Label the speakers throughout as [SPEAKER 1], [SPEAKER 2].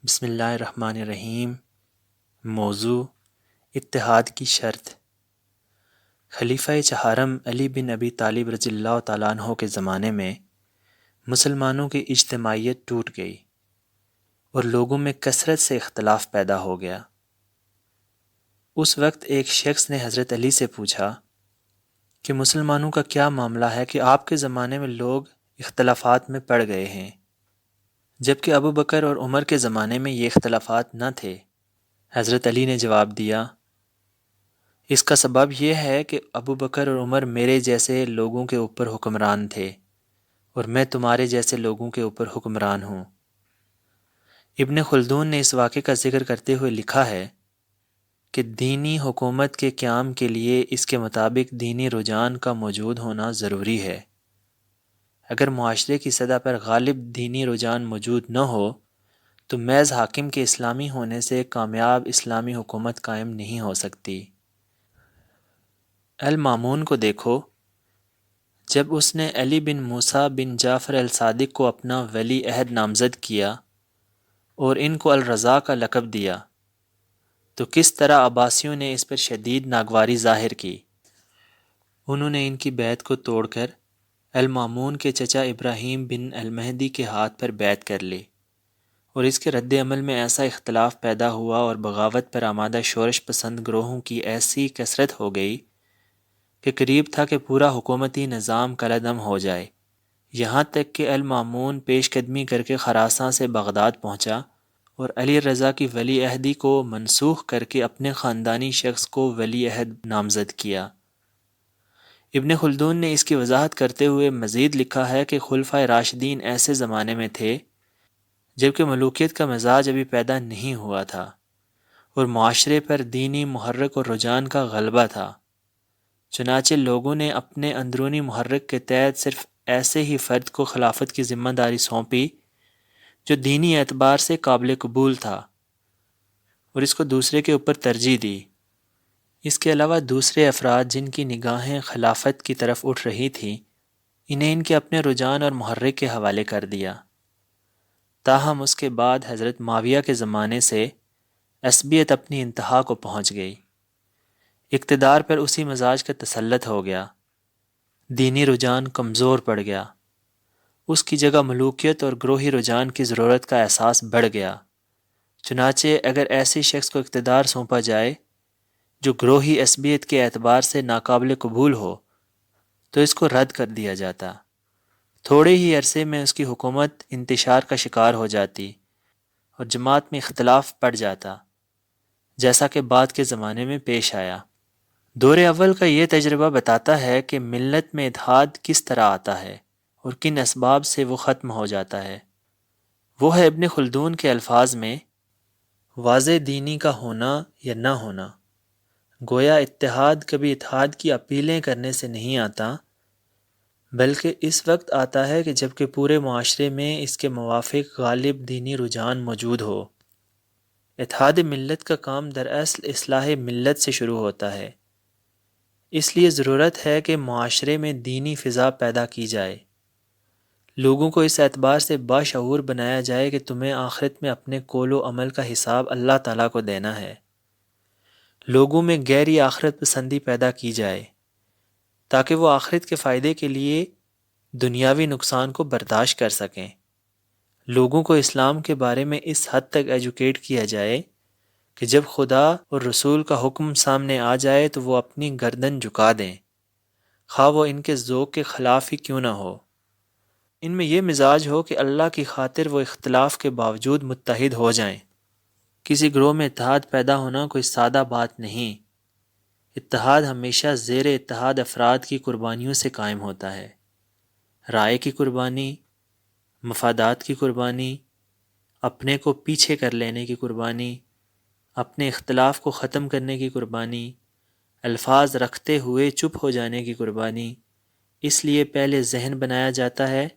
[SPEAKER 1] بسم اللہ الرحمن الرحیم۔ موضوع اتحاد کی شرط۔ خلیفہ چہارم علی بن ابی طالب رضی اللہ تعالیٰ عنہ کے زمانے میں مسلمانوں کی اجتماعیت ٹوٹ گئی اور لوگوں میں کثرت سے اختلاف پیدا ہو گیا۔ اس وقت ایک شخص نے حضرت علی سے پوچھا کہ مسلمانوں کا کیا معاملہ ہے کہ آپ کے زمانے میں لوگ اختلافات میں پڑ گئے ہیں، جبکہ ابو بکر اور عمر کے زمانے میں یہ اختلافات نہ تھے۔ حضرت علی نے جواب دیا، اس کا سبب یہ ہے کہ ابو بکر اور عمر میرے جیسے لوگوں کے اوپر حکمران تھے اور میں تمہارے جیسے لوگوں کے اوپر حکمران ہوں۔ ابن خلدون نے اس واقعے کا ذکر کرتے ہوئے لکھا ہے کہ دینی حکومت کے قیام کے لیے اس کے مطابق دینی رجحان کا موجود ہونا ضروری ہے۔ اگر معاشرے کی سطح پر غالب دینی رجحان موجود نہ ہو تو محض حاکم کے اسلامی ہونے سے کامیاب اسلامی حکومت قائم نہیں ہو سکتی۔ المامون کو دیکھو، جب اس نے علی بن موسیٰ بن جعفر الصادق کو اپنا ولی عہد نامزد کیا اور ان کو الرضا کا لقب دیا تو کس طرح عباسیوں نے اس پر شدید ناگواری ظاہر کی۔ انہوں نے ان کی بیعت کو توڑ کر المامون کے چچا ابراہیم بن المہدی کے ہاتھ پر بیعت کر لی، اور اس کے رد عمل میں ایسا اختلاف پیدا ہوا اور بغاوت پر آمادہ شورش پسند گروہوں کی ایسی کثرت ہو گئی کہ قریب تھا کہ پورا حکومتی نظام کالعدم ہو جائے۔ یہاں تک کہ المامون پیش قدمی کر کے خراساں سے بغداد پہنچا اور علی رضا کی ولی عہدی کو منسوخ کر کے اپنے خاندانی شخص کو ولی عہد نامزد کیا۔ ابن خلدون نے اس کی وضاحت کرتے ہوئے مزید لکھا ہے کہ خلفائے راشدین ایسے زمانے میں تھے جبکہ ملوکیت کا مزاج ابھی پیدا نہیں ہوا تھا اور معاشرے پر دینی محرک اور رجحان کا غلبہ تھا، چنانچہ لوگوں نے اپنے اندرونی محرک کے تحت صرف ایسے ہی فرد کو خلافت کی ذمہ داری سونپی جو دینی اعتبار سے قابل قبول تھا اور اس کو دوسرے کے اوپر ترجیح دی۔ اس کے علاوہ دوسرے افراد جن کی نگاہیں خلافت کی طرف اٹھ رہی تھیں، انہیں ان کے اپنے رجحان اور محرک کے حوالے کر دیا۔ تاہم اس کے بعد حضرت معاویہ کے زمانے سے عصبیت اپنی انتہا کو پہنچ گئی، اقتدار پر اسی مزاج کا تسلط ہو گیا، دینی رجحان کمزور پڑ گیا، اس کی جگہ ملوکیت اور گروہی رجحان کی ضرورت کا احساس بڑھ گیا۔ چنانچہ اگر ایسی شخص کو اقتدار سونپا جائے جو گروہی عصبیت کے اعتبار سے ناقابل قبول ہو تو اس کو رد کر دیا جاتا، تھوڑے ہی عرصے میں اس کی حکومت انتشار کا شکار ہو جاتی اور جماعت میں اختلاف پڑ جاتا، جیسا کہ بعد کے زمانے میں پیش آیا۔ دور اول کا یہ تجربہ بتاتا ہے کہ ملت میں اتحاد کس طرح آتا ہے اور کن اسباب سے وہ ختم ہو جاتا ہے۔ وہ ہے ابن خلدون کے الفاظ میں واضح دینی کا ہونا یا نہ ہونا۔ گویا اتحاد کبھی اتحاد کی اپیلیں کرنے سے نہیں آتا، بلکہ اس وقت آتا ہے کہ جب کہ پورے معاشرے میں اس کے موافق غالب دینی رجحان موجود ہو۔ اتحاد ملت کا کام دراصل اصلاح ملت سے شروع ہوتا ہے، اس لیے ضرورت ہے کہ معاشرے میں دینی فضا پیدا کی جائے، لوگوں کو اس اعتبار سے باشعور بنایا جائے کہ تمہیں آخرت میں اپنے قول و عمل کا حساب اللہ تعالیٰ کو دینا ہے۔ لوگوں میں گہری آخرت پسندی پیدا کی جائے تاکہ وہ آخرت کے فائدے کے لیے دنیاوی نقصان کو برداشت کر سکیں۔ لوگوں کو اسلام کے بارے میں اس حد تک ایجوکیٹ کیا جائے کہ جب خدا اور رسول کا حکم سامنے آ جائے تو وہ اپنی گردن جھکا دیں، خواہ وہ ان کے ذوق کے خلاف ہی کیوں نہ ہو۔ ان میں یہ مزاج ہو کہ اللہ کی خاطر وہ اختلاف کے باوجود متحد ہو جائیں۔ کسی گروہ میں اتحاد پیدا ہونا کوئی سادہ بات نہیں۔ اتحاد ہمیشہ زیر اتحاد افراد کی قربانیوں سے قائم ہوتا ہے، رائے کی قربانی، مفادات کی قربانی، اپنے کو پیچھے کر لینے کی قربانی، اپنے اختلاف کو ختم کرنے کی قربانی، الفاظ رکھتے ہوئے چپ ہو جانے کی قربانی۔ اس لیے پہلے ذہن بنایا جاتا ہے،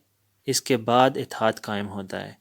[SPEAKER 1] اس کے بعد اتحاد قائم ہوتا ہے۔